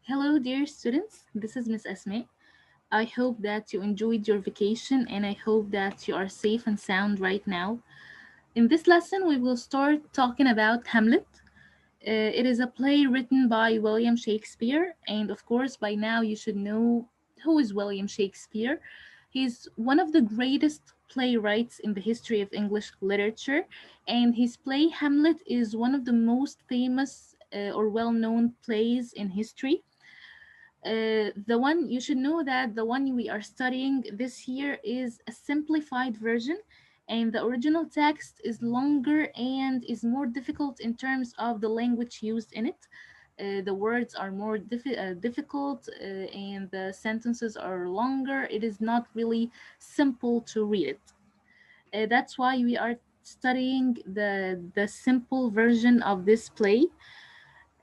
Hello, dear students. This is Miss Esme. I hope that you enjoyed your vacation and I hope that you are safe and sound right now. In this lesson, we will start talking about Hamlet. It is a play written by William Shakespeare, and of course, by now you should know who is William Shakespeare. He's one of the greatest playwrights in the history of English literature, and his play Hamlet is one of the most famous or well known plays in history. The one you should know that the one we are studying this year is a simplified version, and the original text is longer and is more difficult in terms of the language used in it. The words are more difficult and the sentences are longer. It is not really simple to read it. That's why we are studying the simple version of this play.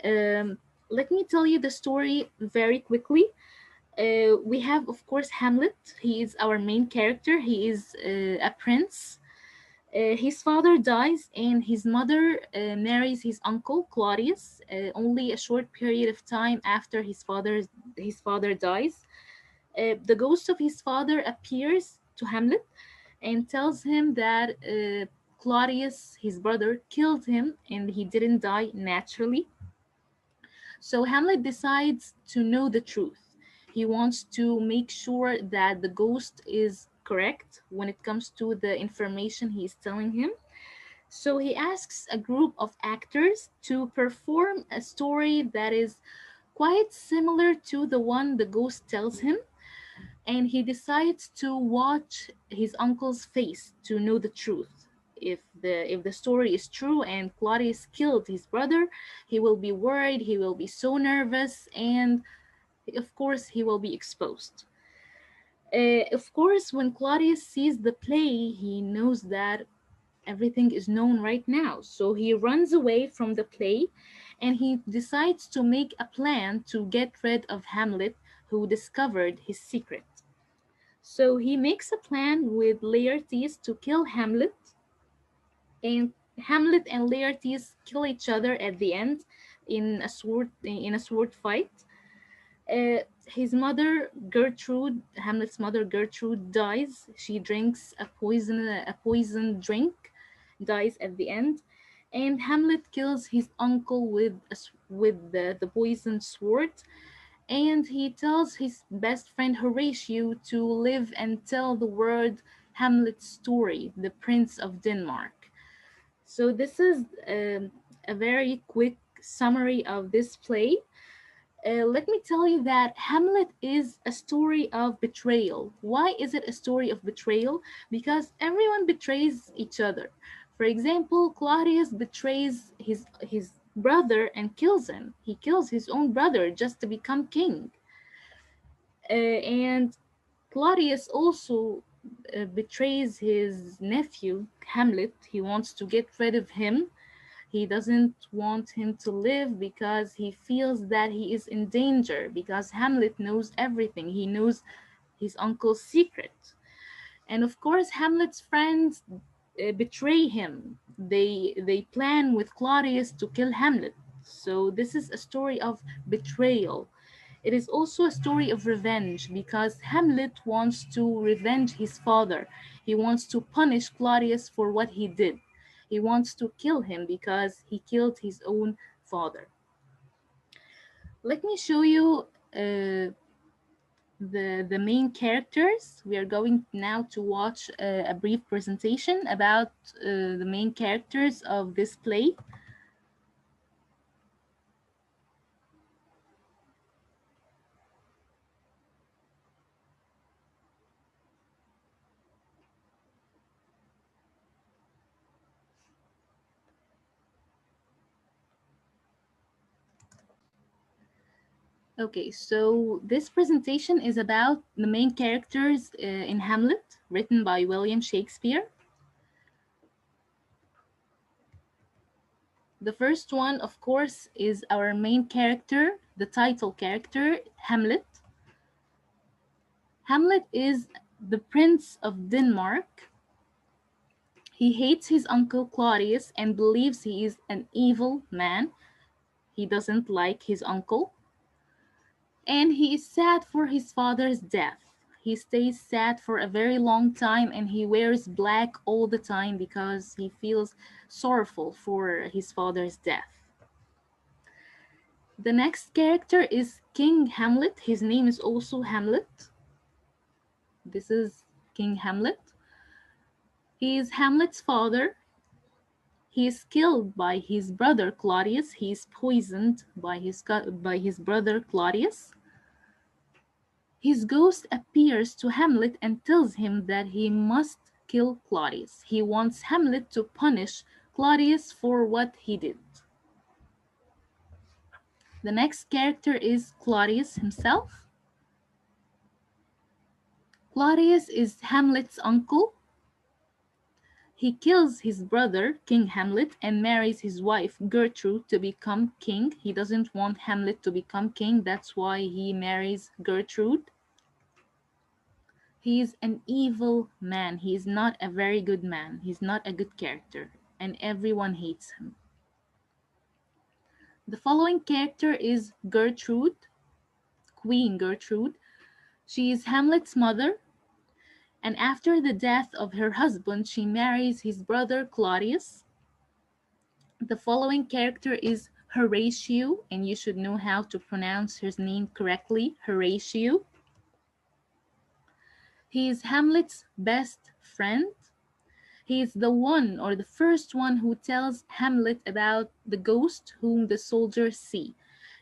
Um, Let me tell you the story very quickly. We have, of course, Hamlet. He is our main character. He is a prince. His father dies, and his mother marries his uncle Claudius. Only a short period of time after his father dies, the ghost of his father appears to Hamlet and tells him that Claudius, his brother, killed him, and he didn't die naturally. So Hamlet decides to know the truth. He wants to make sure that the ghost is correct when it comes to the information he is telling him. So he asks a group of actors to perform a story that is quite similar to the one the ghost tells him, and he decides to watch his uncle's face to know the truth. If the story is true and Claudius killed his brother, he will be worried, he will be so nervous, and of course he will be exposed. Of course, when Claudius sees the play, he knows that everything is known right now. So he runs away from the play and he decides to make a plan to get rid of Hamlet, who discovered his secret. So he makes a plan with Laertes to kill Hamlet, and Hamlet and Laertes kill each other at the end in a sword fight. His mother Gertrude, Hamlet's mother Gertrude, dies. She drinks a poison drink, dies at the end, and Hamlet kills his uncle with the poisoned sword, and he tells his best friend Horatio to live and tell the world Hamlet's story, the Prince of Denmark. So this is a very quick summary of this play. Let me tell you that Hamlet is a story of betrayal. Why is it a story of betrayal? Because everyone betrays each other. For example, Claudius betrays his brother and kills him. He kills his own brother just to become king. And Claudius also betrays his nephew Hamlet. He wants to get rid of him. He doesn't want him to live because he feels that he is in danger, because Hamlet knows everything. He knows his uncle's secret. And of course, Hamlet's friends betray him. They plan with Claudius to kill Hamlet. So this is a story of betrayal. It is also a story of revenge because Hamlet wants to revenge his father. He wants to punish Claudius for what he did. He wants to kill him because he killed his own father. Let me show you the main characters. We are going now to watch a brief presentation about the main characters of this play. Okay, so this presentation is about the main characters in Hamlet, written by William Shakespeare. The first one, of course, is our main character, the title character, Hamlet. Hamlet is the Prince of Denmark. He hates his uncle Claudius and believes he is an evil man. He doesn't like his uncle. And he is sad for his father's death. He stays sad for a very long time and he wears black all the time because he feels sorrowful for his father's death. The next character is King Hamlet. His name is also Hamlet. This is King Hamlet. He is Hamlet's father. He is killed by his brother Claudius. He is poisoned by his brother Claudius. His ghost appears to Hamlet and tells him that he must kill Claudius. He wants Hamlet to punish Claudius for what he did. The next character is Claudius himself. Claudius is Hamlet's uncle. He kills his brother, King Hamlet, and marries his wife, Gertrude, to become king. He doesn't want Hamlet to become king, that's why he marries Gertrude. He is an evil man. He is not a very good man. He's not a good character, and everyone hates him. The following character is Gertrude, Queen Gertrude. She is Hamlet's mother, and after the death of her husband, she marries his brother Claudius. The following character is Horatio, and you should know how to pronounce his name correctly, Horatio. He is Hamlet's best friend. He is the one or the first one who tells Hamlet about the ghost whom the soldiers see.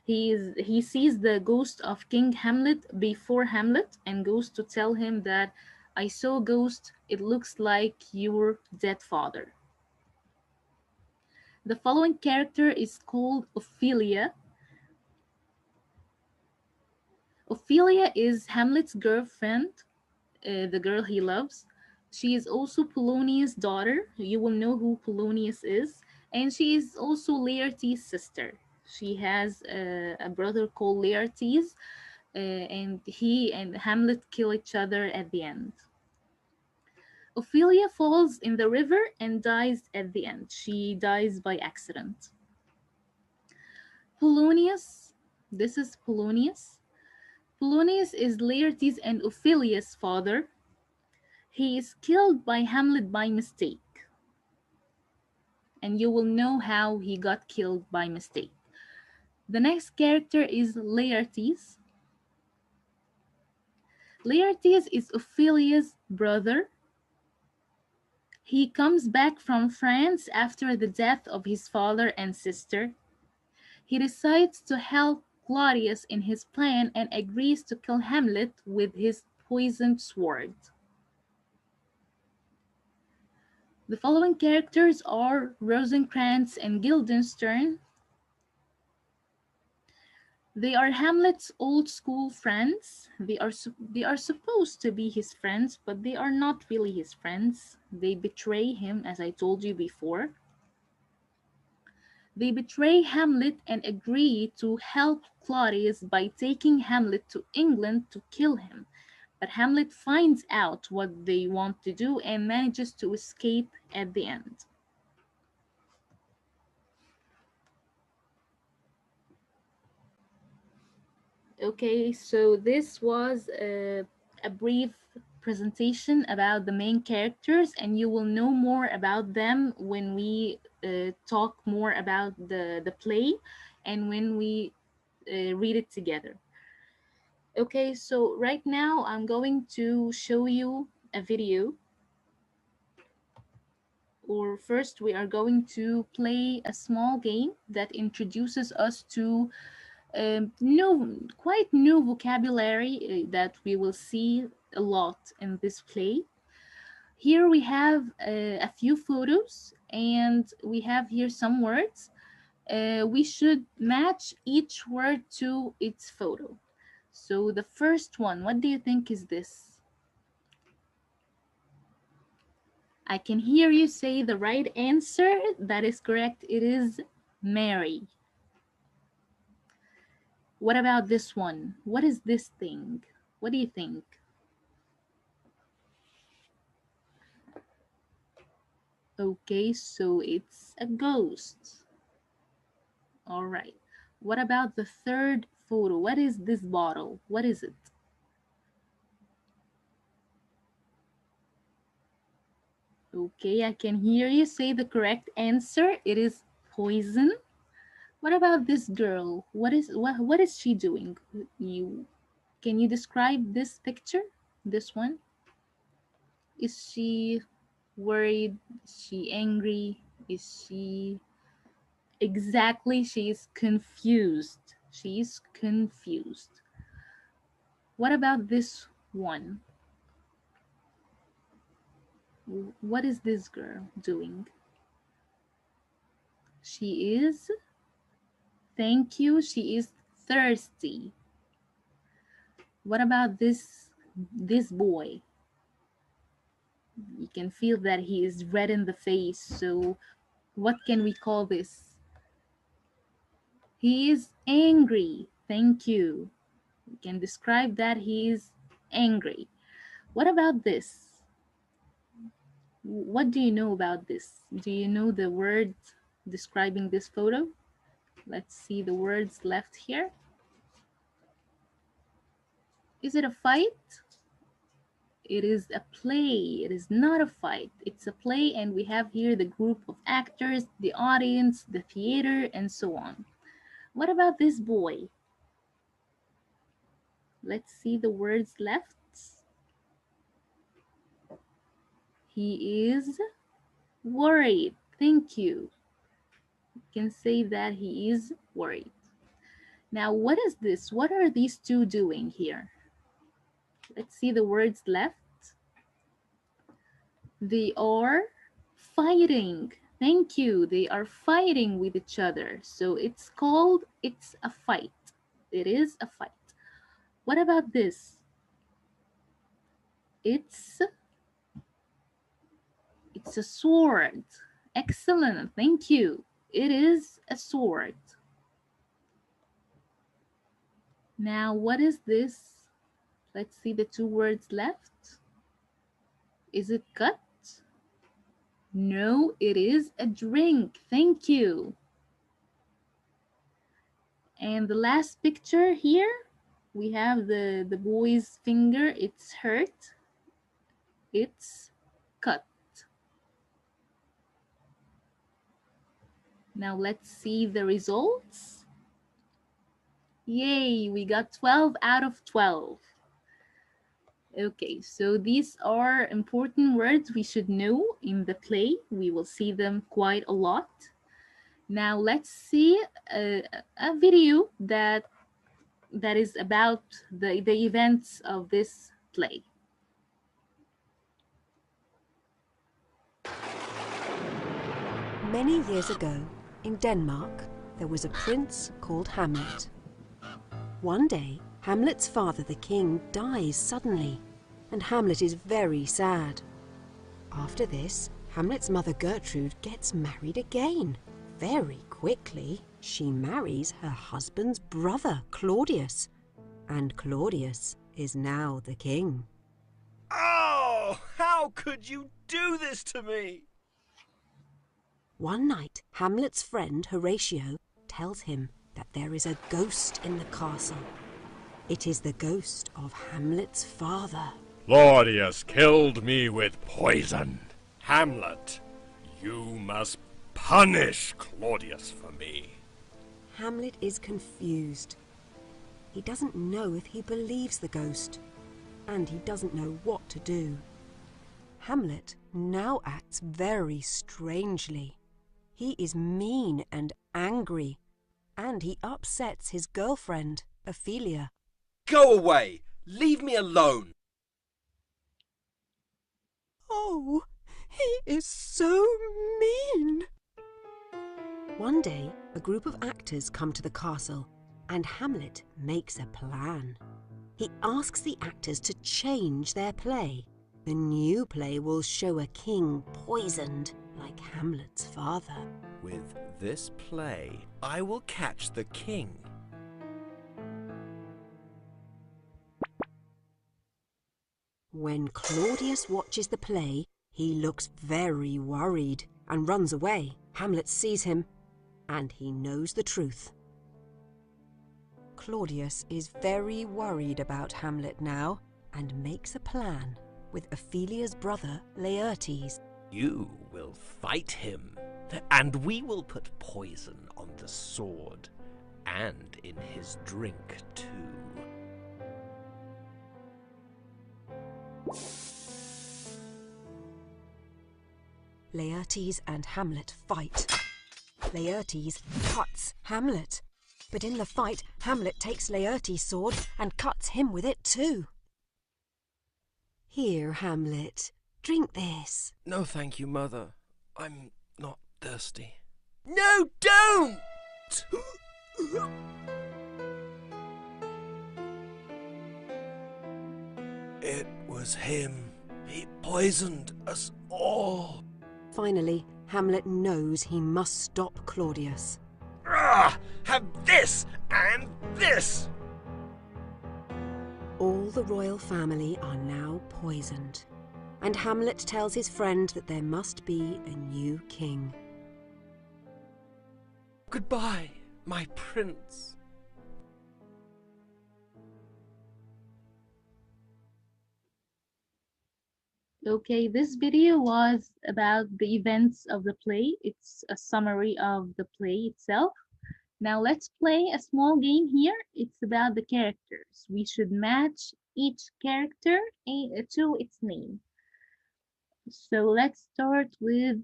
He sees the ghost of King Hamlet before Hamlet and goes to tell him that I saw a ghost, it looks like your dead father. The following character is called Ophelia. Ophelia is Hamlet's girlfriend, the girl he loves. She is also Polonius' daughter. You will know who Polonius is. And she is also Laertes' sister. She has a brother called Laertes, and he and Hamlet kill each other at the end. Ophelia falls in the river and dies at the end. She dies by accident. Polonius, this is Polonius. Polonius is Laertes and Ophelia's father. He is killed by Hamlet by mistake. And you will know how he got killed by mistake. The next character is Laertes. Laertes is Ophelia's brother. He comes back from France after the death of his father and sister. He decides to help Claudius in his plan and agrees to kill Hamlet with his poisoned sword. The following characters are Rosencrantz and Guildenstern. They are Hamlet's old school friends. They are supposed to be his friends, but they are not really his friends. They betray him, as I told you before. They betray Hamlet and agree to help Claudius by taking Hamlet to England to kill him. But Hamlet finds out what they want to do and manages to escape at the end. Okay, so this was a brief presentation about the main characters, and you will know more about them when we talk more about the play and when we read it together. Okay, so right now I'm going to show you a video. Or first, we are going to play a small game that introduces us to quite new vocabulary that we will see a lot in this play. Here we have a few photos and we have here some words. We should match each word to its photo. So the first one, what do you think is this? I can hear you say the right answer. That is correct. It is Mary. What about this one? What is this thing? What do you think? Okay, so it's a ghost. All right. What about the third photo? What is this bottle? What is it? Okay, I can hear you say the correct answer. It is poison. What about this girl? What is she doing? You can you describe this picture? This one? Is she worried? Is she angry? Is she exactly she is confused. She is confused. What about this one? What is this girl doing? She is, thank you, she is thirsty. What about this boy? You can feel that he is red in the face. So what can we call this? He is angry. Thank you. We can describe that he is angry. What about this? What do you know about this? Do you know the word describing this photo? Let's see the words left here. Is it a fight? It is a play. It is not a fight. It's a play, and we have here the group of actors, the audience, the theater, and so on. What about this boy? Let's see the words left. He is worried. Thank you. You can say that he is worried. Now, what is this? What are these two doing here? Let's see the words left. They are fighting. Thank you. They are fighting with each other. So it's a fight. It is a fight. What about this? It's a sword. Excellent. Thank you. It is a sword. Now, what is this? Let's see the two words left. Is it cut? No, it is a drink. Thank you. And the last picture here, we have the boy's finger. It's hurt. It's cut. Now let's see the results. Yay, we got 12 out of 12. Okay, so these are important words we should know in the play. We will see them quite a lot. Now let's see a video that is about the events of this play. Many years ago, in Denmark, there was a prince called Hamlet. One day, Hamlet's father, the king, dies suddenly, and Hamlet is very sad. After this, Hamlet's mother Gertrude gets married again. Very quickly, she marries her husband's brother, Claudius, and Claudius is now the king. Oh, how could you do this to me? One night, Hamlet's friend Horatio tells him that there is a ghost in the castle. It is the ghost of Hamlet's father. Claudius killed me with poison. Hamlet, you must punish Claudius for me. Hamlet is confused. He doesn't know if he believes the ghost, and he doesn't know what to do. Hamlet now acts very strangely. He is mean and angry, and he upsets his girlfriend, Ophelia. Go away! Leave me alone! Oh, he is so mean! One day, a group of actors come to the castle, and Hamlet makes a plan. He asks the actors to change their play. The new play will show a king poisoned like Hamlet's father. With this play, I will catch the king. When Claudius watches the play, he looks very worried and runs away. Hamlet sees him, and he knows the truth. Claudius is very worried about Hamlet now and makes a plan with Ophelia's brother Laertes. You will fight him, and we will put poison on the sword and in his drink too. Laertes and Hamlet fight. Laertes cuts Hamlet, but in the fight, Hamlet takes Laertes' sword and cuts him with it too. Here, Hamlet, drink this. No, thank you, Mother. I'm not thirsty. No, don't! It was him. He poisoned us all. Finally, Hamlet knows he must stop Claudius. Have this and this! All the royal family are now poisoned, and Hamlet tells his friend that there must be a new king. Goodbye, my prince. Okay, this video was about the events of the play. It's a summary of the play itself. Now let's play a small game here. It's about the characters. We should match each character to its name. So let's start with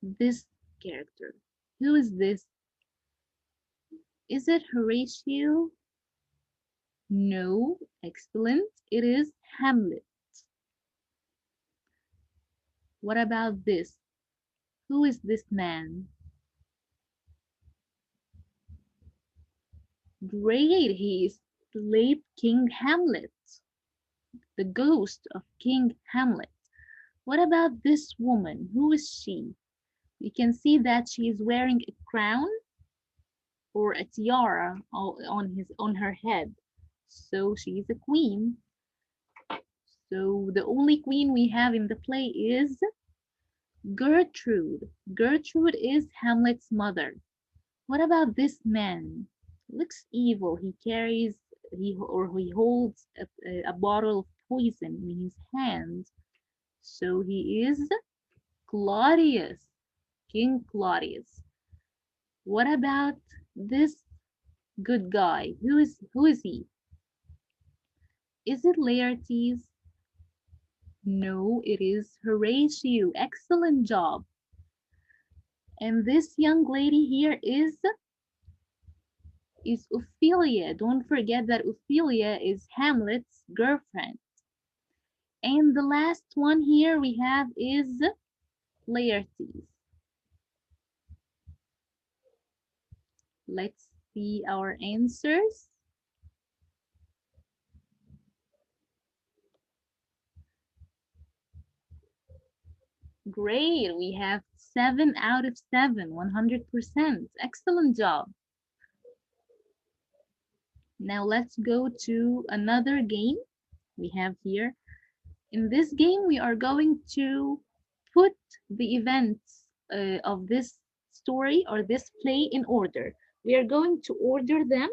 this character. Who is this? Is it Horatio? No. Excellent. It is Hamlet. What about this? Who is this man? Great, he is the late King Hamlet, the ghost of King Hamlet. What about this woman? Who is she? You can see that she is wearing a crown or a tiara on her head. So she is a queen. So the only queen we have in the play is Gertrude. Gertrude is Hamlet's mother. What about this man? Looks evil. He holds a bottle of poison in his hand. So he is Claudius, King Claudius. What about this good guy? Who is he? Is it Laertes? No, it is Horatio. Excellent job. And this young lady here is Ophelia. Don't forget that Ophelia is Hamlet's girlfriend. And the last one here we have is Laertes. Let's see our answers. Great, we have 7 out of 7, 100%. Excellent job. Now let's go to another game we have here. In this game, we are going to put the events of this story or this play in order. We are going to order them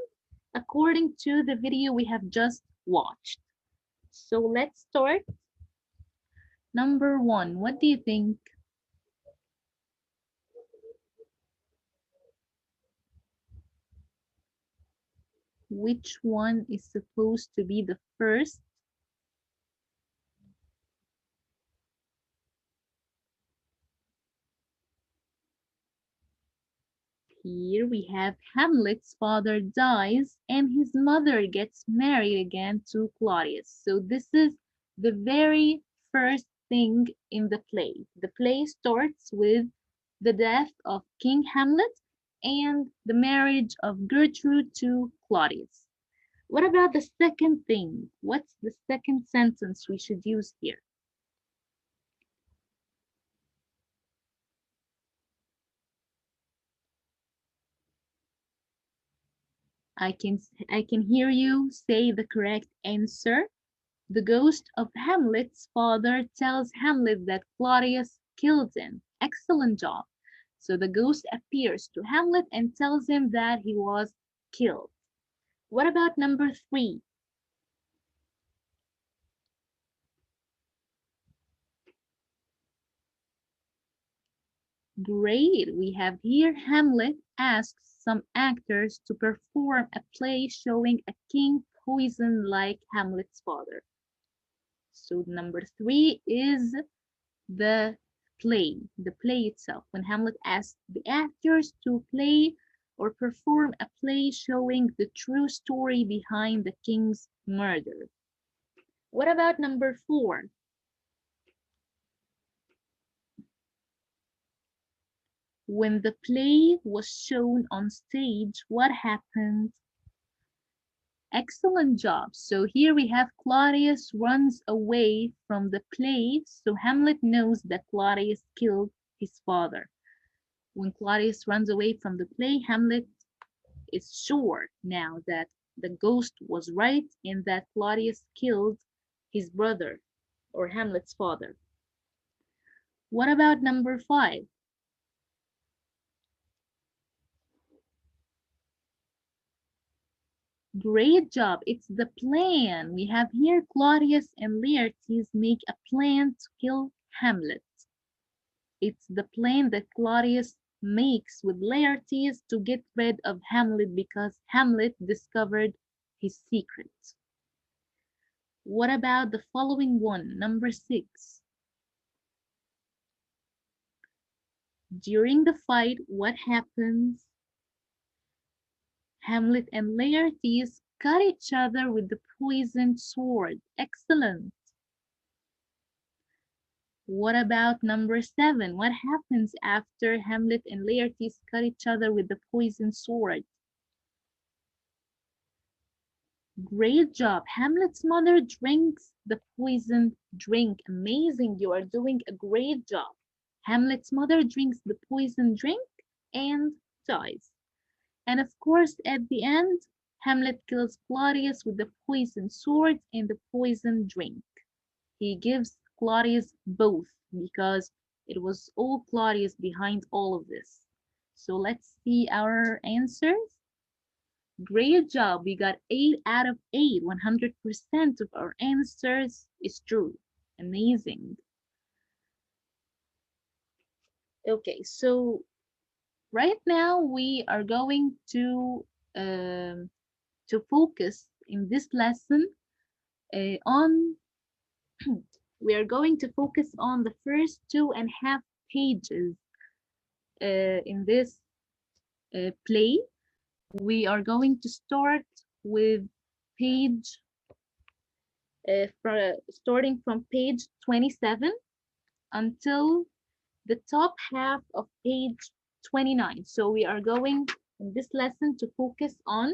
according to the video we have just watched. So let's start. Number 1, what do you think? Which one is supposed to be the first? Here we have Hamlet's father dies and his mother gets married again to Claudius. So this is the very first thing in the play. The play starts with the death of King Hamlet and the marriage of Gertrude to Claudius. What about the second thing? What's the second sentence we should use here? I can hear you say the correct answer. The ghost of Hamlet's father tells Hamlet that Claudius killed him. Excellent job. So the ghost appears to Hamlet and tells him that he was killed. What about number 3? Great. We have here Hamlet asks some actors to perform a play showing a king poisoned like Hamlet's father. So number 3 is the play itself. When Hamlet asked the actors to play or perform a play showing the true story behind the king's murder. What about number 4? When the play was shown on stage, what happened? Excellent job. So here we have Claudius runs away from the play, so Hamlet knows that Claudius killed his father. When Claudius runs away from the play, Hamlet is sure now that the ghost was right and that Claudius killed his brother or Hamlet's father. What about number 5? Great job. It's the plan. We have here Claudius and Laertes make a plan to kill Hamlet. It's the plan that Claudius makes with Laertes to get rid of Hamlet because Hamlet discovered his secret. What about the following one, number 6? During the fight, what happens? Hamlet and Laertes cut each other with the poisoned sword. Excellent. What about number 7? What happens after Hamlet and Laertes cut each other with the poisoned sword? Great job. Hamlet's mother drinks the poisoned drink. Amazing. You are doing a great job. Hamlet's mother drinks the poisoned drink and dies. And of course, at the end, Hamlet kills Claudius with the poisoned sword and the poisoned drink. He gives Claudius both because it was all Claudius behind all of this. So let's see our answers. Great job. We got 8 out of 8. 100% of our answers is true. Amazing. Okay, so right now we are going to focus in this lesson on we are going to focus on the first 2.5 pages in this play. We are going to start with page starting from page 27 until the top half of page 29. So we are going in this lesson to focus on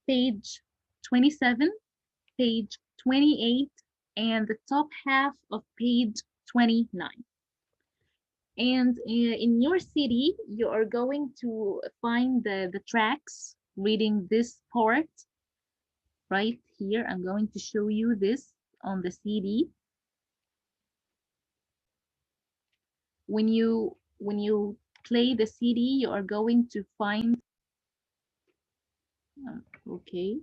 page 27, page 28, and the top half of page 29. And in your CD, you are going to find the tracks reading this part right here. I'm going to show you this on the CD. When you play the CD, you are going to find, okay,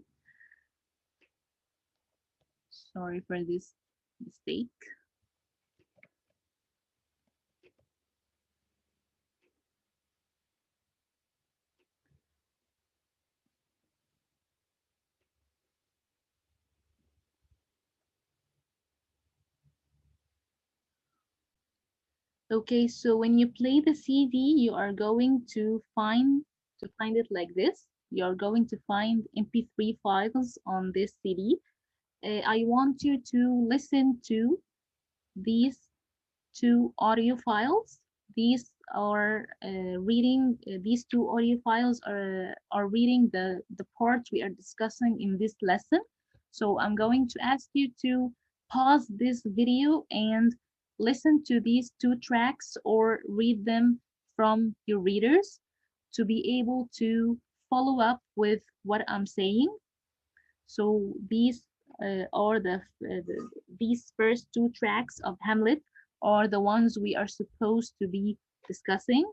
sorry for this mistake. Okay, so when you play the CD, you are going to find it like this. You're going to find MP3 files on this CD. I want you to listen to these 2 audio files. These are reading. These 2 audio files are reading the parts we are discussing in this lesson. So I'm going to ask you to pause this video and listen to these 2 tracks or read them from your readers to be able to follow up with what I'm saying. So these are these first 2 tracks of Hamlet are the ones we are supposed to be discussing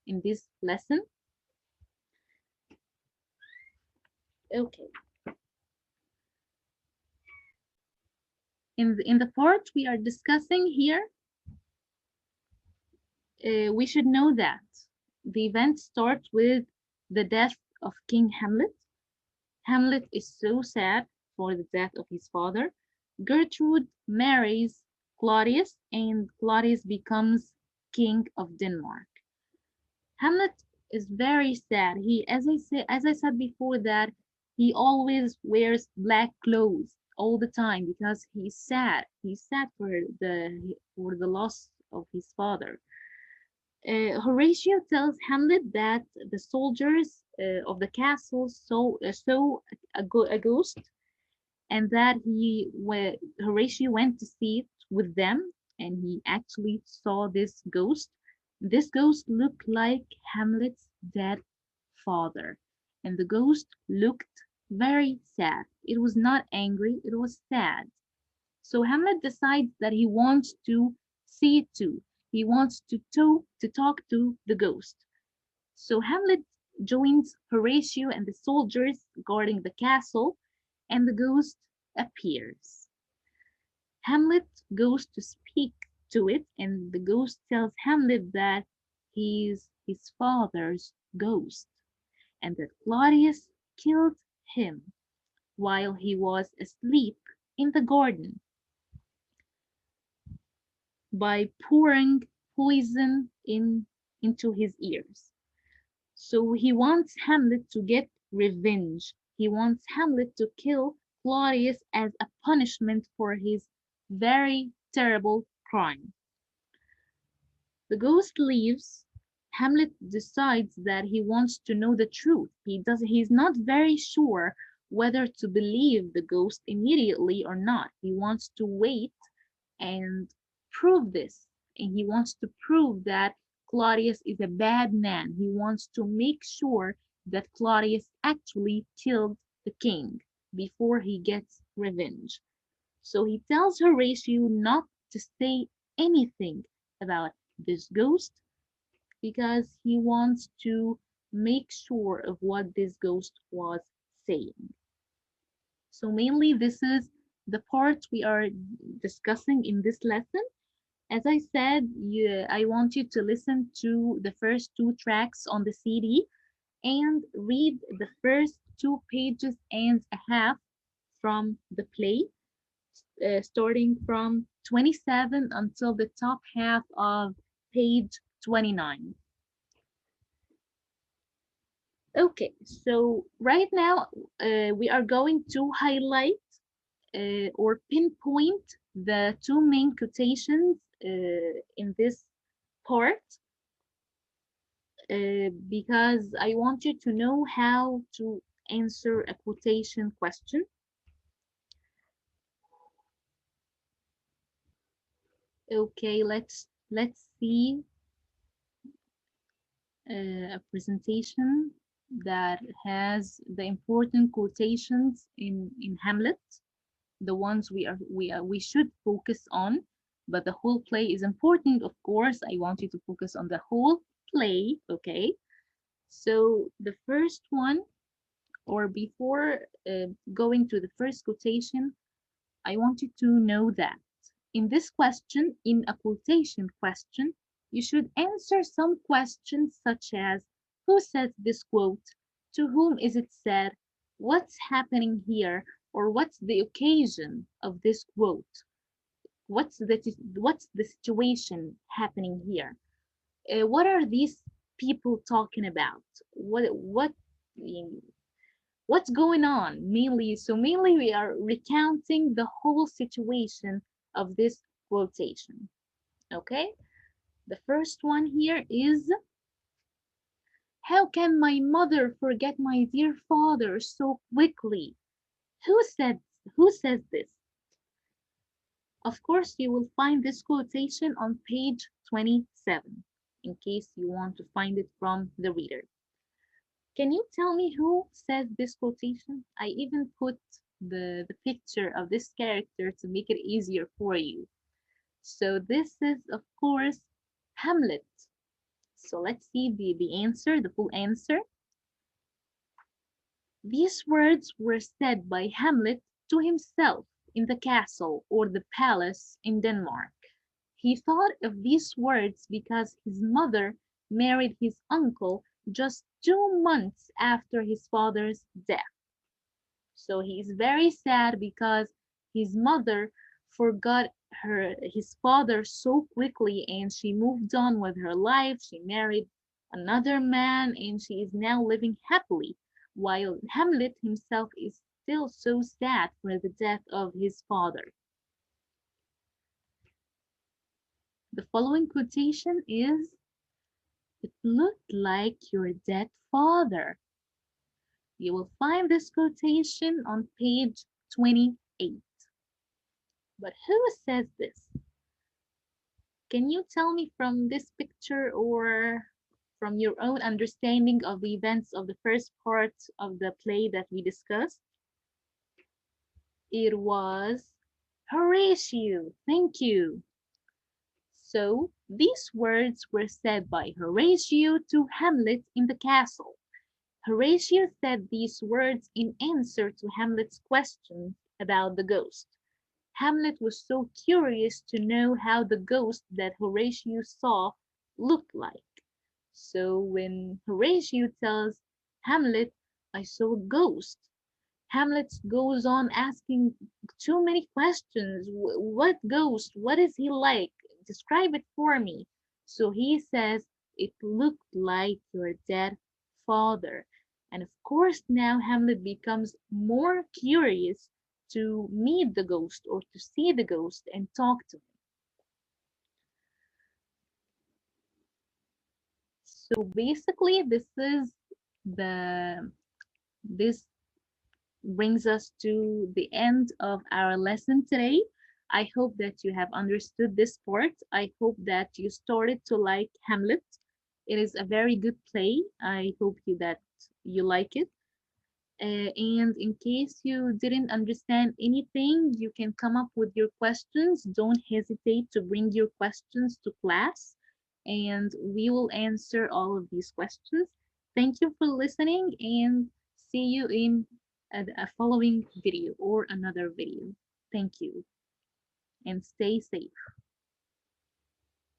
in this lesson. Okay, in the part we are discussing here, we should know that the event starts with the death of King Hamlet. Hamlet is so sad for the death of his father. Gertrude marries Claudius, and Claudius becomes king of Denmark. Hamlet is very sad. As I said before, that he always wears black clothes all the time because he's sad. He's sad for the loss of his father. Horatio tells Hamlet that the soldiers of the castle saw a ghost, and that Horatio went to see it with them, and he actually saw this ghost. This ghost looked like Hamlet's dead father, and the ghost looked very sad. It was not angry, it was sad. So Hamlet decides that he wants to see it too. He wants to talk to the ghost. So Hamlet joins Horatio and the soldiers guarding the castle, and the ghost appears. Hamlet goes to speak to it, and the ghost tells Hamlet that he's his father's ghost, and that Claudius killed him while he was asleep in the garden by pouring poison into his ears. So he wants Hamlet to get revenge. He wants Hamlet to kill Claudius as a punishment for his very terrible crime. The ghost leaves. Hamlet decides that he wants to know the truth. He's not very sure whether to believe the ghost immediately or not. He wants to wait and prove this. And he wants to prove that Claudius is a bad man. He wants to make sure that Claudius actually killed the king before he gets revenge. So he tells Horatio not to say anything about this ghost because he wants to make sure of what this ghost was saying. So mainly this is the part we are discussing in this lesson. As I said, I want you to listen to the first two tracks on the CD and read the first 2 pages and a half from the play, starting from 27 until the top half of page 29. Okay, so right now we are going to highlight or pinpoint the two main quotations in this part because I want you to know how to answer a quotation question. Okay, let's see a presentation that has the important quotations in Hamlet, the ones we should focus on, but the whole play is important, of course. I want you to focus on the whole play, okay? So the first one, or before going to the first quotation, I want you to know that in this question, in a quotation question, you should answer some questions such as, who says this quote? To whom is it said? What's happening here? Or what's the occasion of this quote? What's the situation happening here? What are these people talking about? What's going on? Mainly we are recounting the whole situation of this quotation. Okay? The first one here is, how can my mother forget my dear father so quickly? Who says this? Of course, you will find this quotation on page 27, in case you want to find it from the reader. Can you tell me who says this quotation? I even put the picture of this character to make it easier for you. So this is, of course, Hamlet. So let's see the answer, the full answer. These words were said by Hamlet to himself in the castle or the palace in Denmark. He thought of these words because his mother married his uncle just 2 months after his father's death. So he is very sad because his mother forgot his father so quickly, and she moved on with her life. She married another man and she is now living happily, while Hamlet himself is still so sad for the death of his father. The following quotation is, "It looked like your dead father." You will find this quotation on page 28. But who says this? Can you tell me from this picture or from your own understanding of the events of the first part of the play that we discussed? It was Horatio. Thank you. So these words were said by Horatio to Hamlet in the castle. Horatio said these words in answer to Hamlet's question about the ghost. Hamlet was so curious to know how the ghost that Horatio saw looked like. So when Horatio tells Hamlet, "I saw a ghost," Hamlet goes on asking too many questions. What ghost? What is he like? Describe it for me. So he says, "It looked like your dead father." And of course, now Hamlet becomes more curious to meet the ghost or to see the ghost and talk to him. So basically, this brings us to the end of our lesson today. I hope that you have understood this part. I hope that you started to like Hamlet. It is a very good play. I hope that you like it. And in case you didn't understand anything, you can come up with your questions. Don't hesitate to bring your questions to class, and we will answer all of these questions. Thank you for listening, and see you in a following video or another video. Thank you, and stay safe.